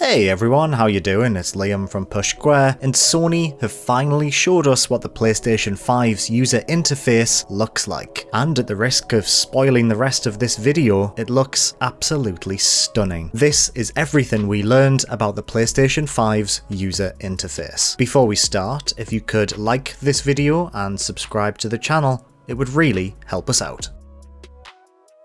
Hey everyone, how you doing? It's Liam from Push Square, and Sony have finally showed us what the PlayStation 5's user interface looks like. And at the risk of spoiling the rest of this video, it looks absolutely stunning. This is everything we learned about the PlayStation 5's user interface. Before we start, if you could like this video and subscribe to the channel, it would really help us out.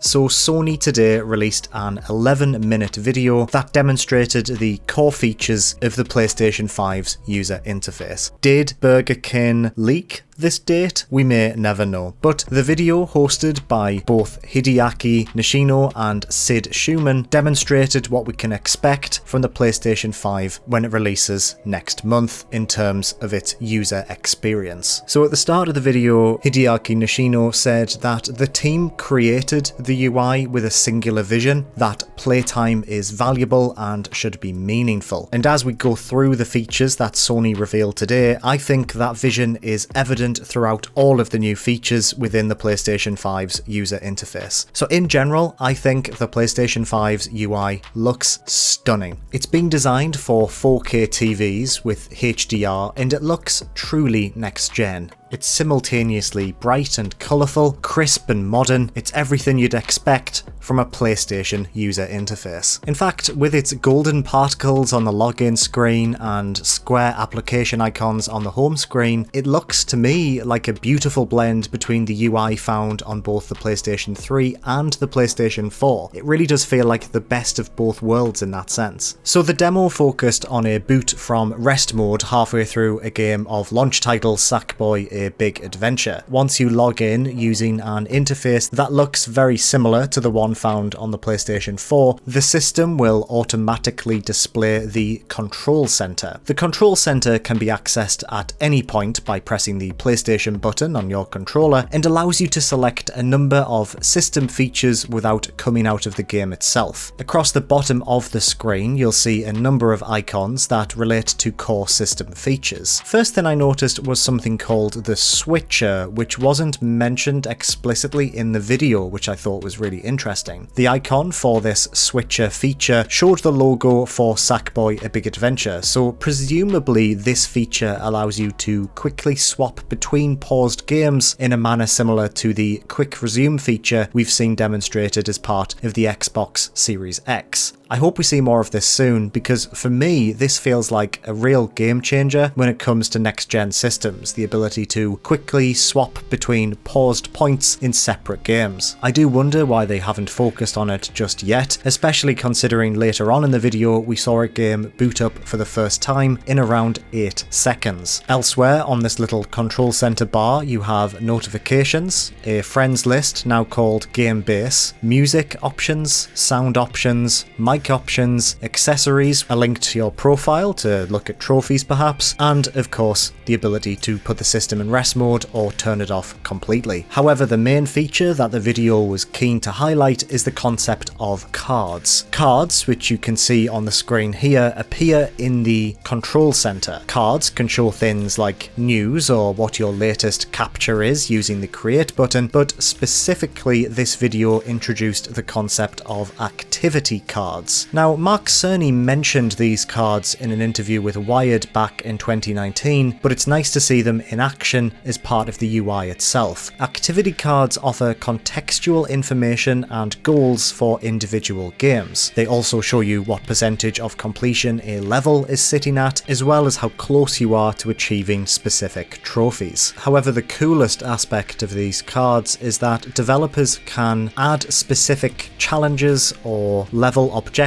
So Sony today released an 11-minute video that demonstrated the core features of the PlayStation 5's user interface. Did Burger King leak this date? We may never know, but the video, hosted by both Hideaki Nishino and Sid Schumann, demonstrated what we can expect from the PlayStation 5 when it releases next month in terms of its user experience. So at the start of the video, Hideaki Nishino said that the team created the UI with a singular vision, that playtime is valuable and should be meaningful. And as we go through the features that Sony revealed today, I think that vision is evident throughout all of the new features within the PlayStation 5's user interface. So in general, I think the PlayStation 5's UI looks stunning. It's being designed for 4K TVs with HDR, and it looks truly next gen. It's simultaneously bright and colourful, crisp and modern. It's everything you'd expect from a PlayStation user interface. In fact, with its golden particles on the login screen and square application icons on the home screen, it looks to me like a beautiful blend between the UI found on both the PlayStation 3 and the PlayStation 4. It really does feel like the best of both worlds in that sense. So the demo focused on a boot from rest mode halfway through a game of launch title Sackboy: A Big Adventure. Once you log in using an interface that looks very similar to the one found on the PlayStation 4, the system will automatically display the control center. The control center can be accessed at any point by pressing the PlayStation button on your controller and allows you to select a number of system features without coming out of the game itself. Across the bottom of the screen, you'll see a number of icons that relate to core system features. First thing I noticed was something called the switcher, which wasn't mentioned explicitly in the video, which I thought was really interesting. The icon for this switcher feature showed the logo for Sackboy: A Big Adventure, so presumably this feature allows you to quickly swap between paused games in a manner similar to the quick resume feature we've seen demonstrated as part of the Xbox Series X. I hope we see more of this soon, because for me this feels like a real game changer when it comes to next gen systems, the ability to quickly swap between paused points in separate games. I do wonder why they haven't focused on it just yet, especially considering later on in the video we saw a game boot up for the first time in around 8 seconds. Elsewhere on this little control center bar you have notifications, a friends list now called Game Base, music options, sound options, mic options, accessories, a link to your profile to look at trophies perhaps, and of course the ability to put the system in rest mode or turn it off completely. However, the main feature that the video was keen to highlight is the concept of cards. Cards, which you can see on the screen here, appear in the control center. Cards can show things like news or what your latest capture is using the create button, but specifically this video introduced the concept of activity cards. Now, Mark Cerny mentioned these cards in an interview with Wired back in 2019, but it's nice to see them in action as part of the UI itself. Activity cards offer contextual information and goals for individual games. They also show you what percentage of completion a level is sitting at, as well as how close you are to achieving specific trophies. However, the coolest aspect of these cards is that developers can add specific challenges or level objectives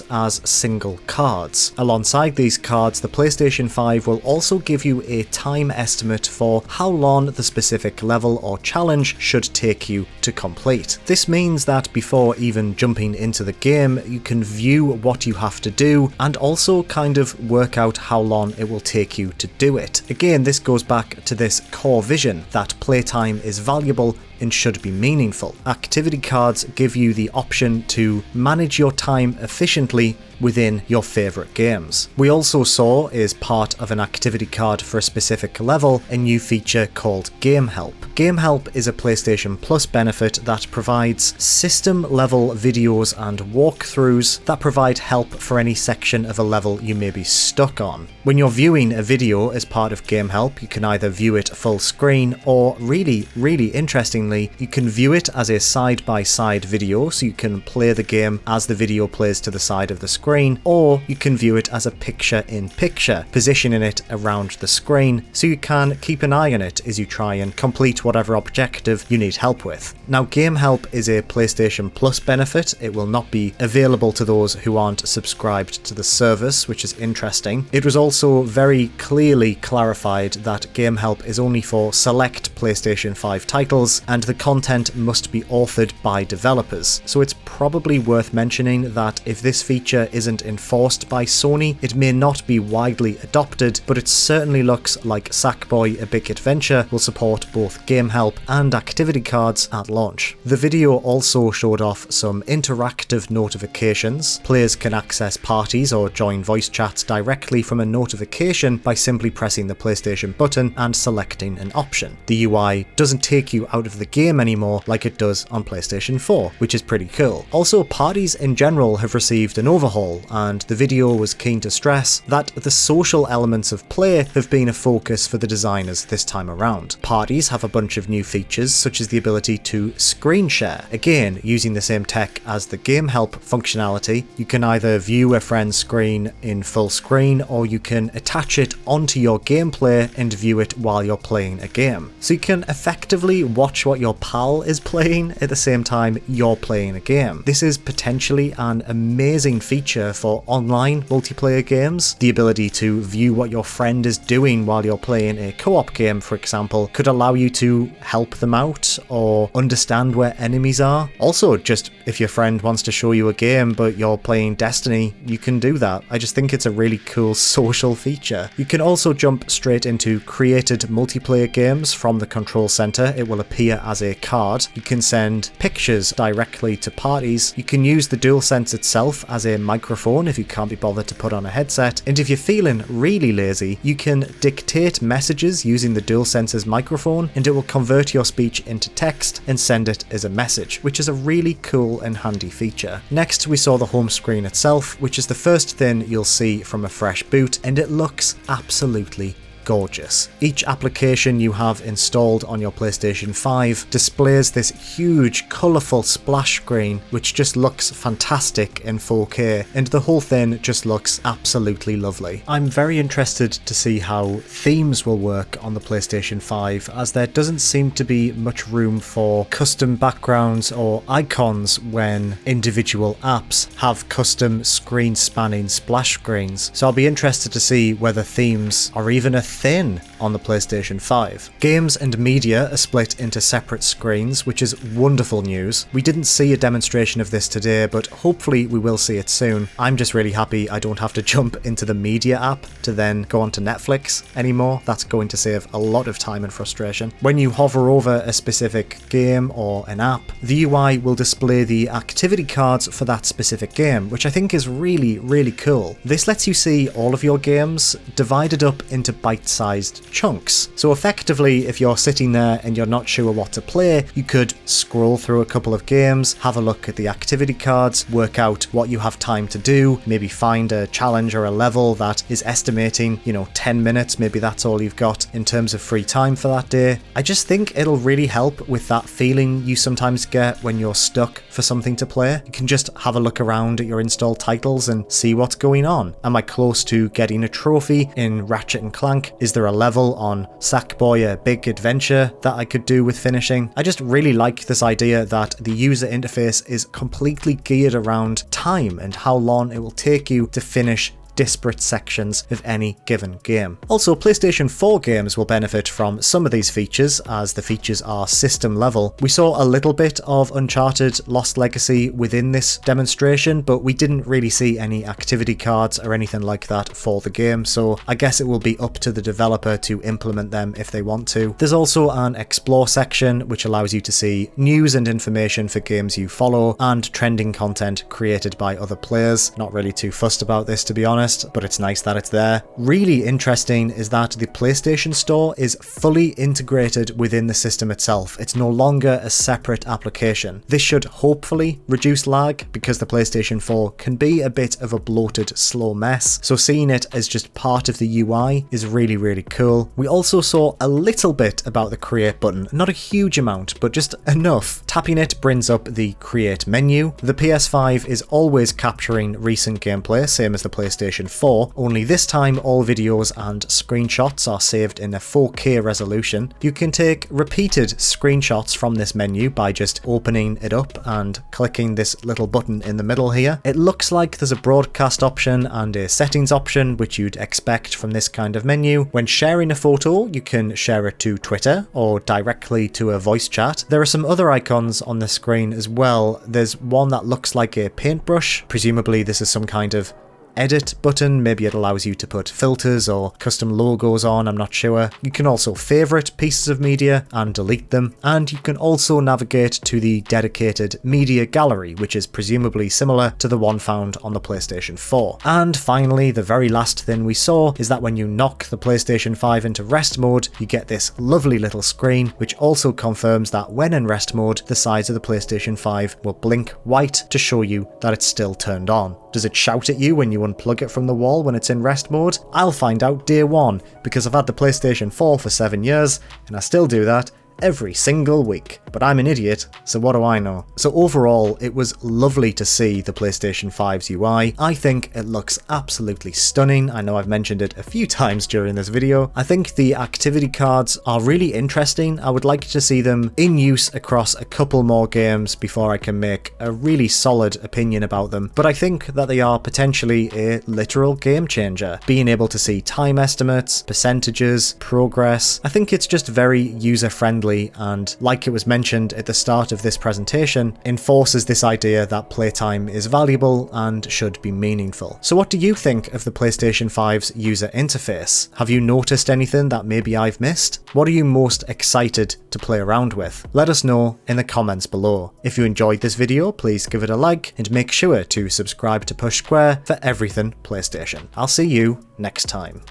as single cards. Alongside these cards, the PlayStation 5 will also give you a time estimate for how long the specific level or challenge should take you to complete. This means that before even jumping into the game, you can view what you have to do and also kind of work out how long it will take you to do it. Again, this goes back to this core vision that playtime is valuable and should be meaningful. Activity cards give you the option to manage your time efficiently within your favourite games. We also saw, as part of an activity card for a specific level, a new feature called Game Help. Game Help is a PlayStation Plus benefit that provides system-level videos and walkthroughs that provide help for any section of a level you may be stuck on. When you're viewing a video as part of Game Help, you can either view it full screen or really interestingly, you can view it as a side-by-side video, so you can play the game as the video plays to the side of the screen, or you can view it as a picture-in-picture, positioning it around the screen so you can keep an eye on it as you try and complete whatever objective you need help with. Now, Game Help is a PlayStation Plus benefit. It will not be available to those who aren't subscribed to the service, which is interesting. It was also very clearly clarified that Game Help is only for select PlayStation 5 titles, and the content must be authored by developers. So it's probably worth mentioning that if this feature isn't enforced by Sony, it may not be widely adopted, but it certainly looks like Sackboy: A Big Adventure will support both Game Help and activity cards at launch. The video also showed off some interactive notifications. Players can access parties or join voice chats directly from a notification by simply pressing the PlayStation button and selecting an option. The UI doesn't take you out of the game anymore like it does on PlayStation 4, which is pretty cool. Also, parties in general have received an overhaul, and the video was keen to stress that the social elements of play have been a focus for the designers this time around. Parties have a bunch of new features, such as the ability to screen share. Again, using the same tech as the Game Help functionality, you can either view a friend's screen in full screen, or you can attach it onto your gameplay and view it while you're playing a game. So you can effectively watch what your pal is playing at the same time you're playing a game. This is potentially an amazing feature for online multiplayer games. The ability to view what your friend is doing while you're playing a co-op game, for example, could allow you to help them out or understand where enemies are. Also, just if your friend wants to show you a game but you're playing Destiny, you can do that. I just think it's a really cool social feature. You can also jump straight into created multiplayer games from the control center. It will appear as a card. You can send pictures directly to parties. You can use the DualSense itself as a microphone if you can't be bothered to put on a headset. And if you're feeling really lazy, you can dictate messages using the DualSense's microphone, and it will convert your speech into text and send it as a message, which is a really cool and handy feature. Next, we saw the home screen itself, which is the first thing you'll see from a fresh boot, and it looks absolutely gorgeous. Each application you have installed on your PlayStation 5 displays this huge colourful splash screen which just looks fantastic in 4K, and the whole thing just looks absolutely lovely. I'm very interested to see how themes will work on the PlayStation 5, as there doesn't seem to be much room for custom backgrounds or icons when individual apps have custom screen spanning splash screens, so I'll be interested to see whether themes are even a thing on the PlayStation 5. Games and media are split into separate screens, which is wonderful news. We didn't see a demonstration of this today, but hopefully we will see it soon. I'm just really happy I don't have to jump into the media app to then go onto Netflix anymore. That's going to save a lot of time and frustration. When you hover over a specific game or an app, the UI will display the activity cards for that specific game, which I think is really cool. This lets you see all of your games divided up into bite-sized chunks. So effectively, if you're sitting there and you're not sure what to play, you could scroll through a couple of games, have a look at the activity cards, work out what you have time to do, maybe find a challenge or a level that is estimating, 10 minutes, maybe that's all you've got in terms of free time for that day. I just think it'll really help with that feeling you sometimes get when you're stuck for something to play. You can just have a look around at your installed titles and see what's going on. Am I close to getting a trophy in Ratchet and Clank? Is there a level on Sackboy: A Big Adventure that I could do with finishing? I just really like this idea that the user interface is completely geared around time and how long it will take you to finish disparate sections of any given game. Also, PlayStation 4 games will benefit from some of these features, as the features are system level. We saw a little bit of Uncharted Lost Legacy within this demonstration, but we didn't really see any activity cards or anything like that for the game, so I guess it will be up to the developer to implement them if they want to. There's also an explore section which allows you to see news and information for games you follow and trending content created by other players. Not really too fussed about this, to be honest, but it's nice that it's there. Really interesting is that the PlayStation Store is fully integrated within the system itself. It's no longer a separate application. This should hopefully reduce lag, because the PlayStation 4 can be a bit of a bloated, slow mess, so seeing it as just part of the UI is really cool. We also saw a little bit about the create button, not a huge amount, but just enough. Tapping it brings up the create menu. The PS5 is always capturing recent gameplay, same as the PlayStation 4, only this time all videos and screenshots are saved in a 4K resolution. You can take repeated screenshots from this menu by just opening it up and clicking this little button in the middle here. It looks like there's a broadcast option and a settings option, which you'd expect from this kind of menu. When sharing a photo, you can share it to Twitter or directly to a voice chat. There are some other icons on the screen as well. There's one that looks like a paintbrush. Presumably this is some kind of edit button, maybe it allows you to put filters or custom logos on, I'm not sure. You can also favourite pieces of media and delete them, and you can also navigate to the dedicated media gallery, which is presumably similar to the one found on the PlayStation 4. And finally, the very last thing we saw is that when you knock the PlayStation 5 into rest mode, you get this lovely little screen, which also confirms that when in rest mode, the sides of the PlayStation 5 will blink white to show you that it's still turned on. Does it shout at you when you unplug it from the wall when it's in rest mode? I'll find out day one, because I've had the PlayStation 4 for 7 years, and I still do that every single week. But I'm an idiot, so what do I know? So overall, it was lovely to see the PlayStation 5's UI. I think it looks absolutely stunning. I know I've mentioned it a few times during this video. I think the activity cards are really interesting. I would like to see them in use across a couple more games before I can make a really solid opinion about them. But I think that they are potentially a literal game changer. Being able to see time estimates, percentages, progress. I think it's just very user-friendly, and like it was mentioned at the start of this presentation, enforces this idea that playtime is valuable and should be meaningful. So what do you think of the PlayStation 5's user interface? Have you noticed anything that maybe I've missed? What are you most excited to play around with? Let us know in the comments below. If you enjoyed this video, please give it a like and make sure to subscribe to Push Square for everything PlayStation. I'll see you next time.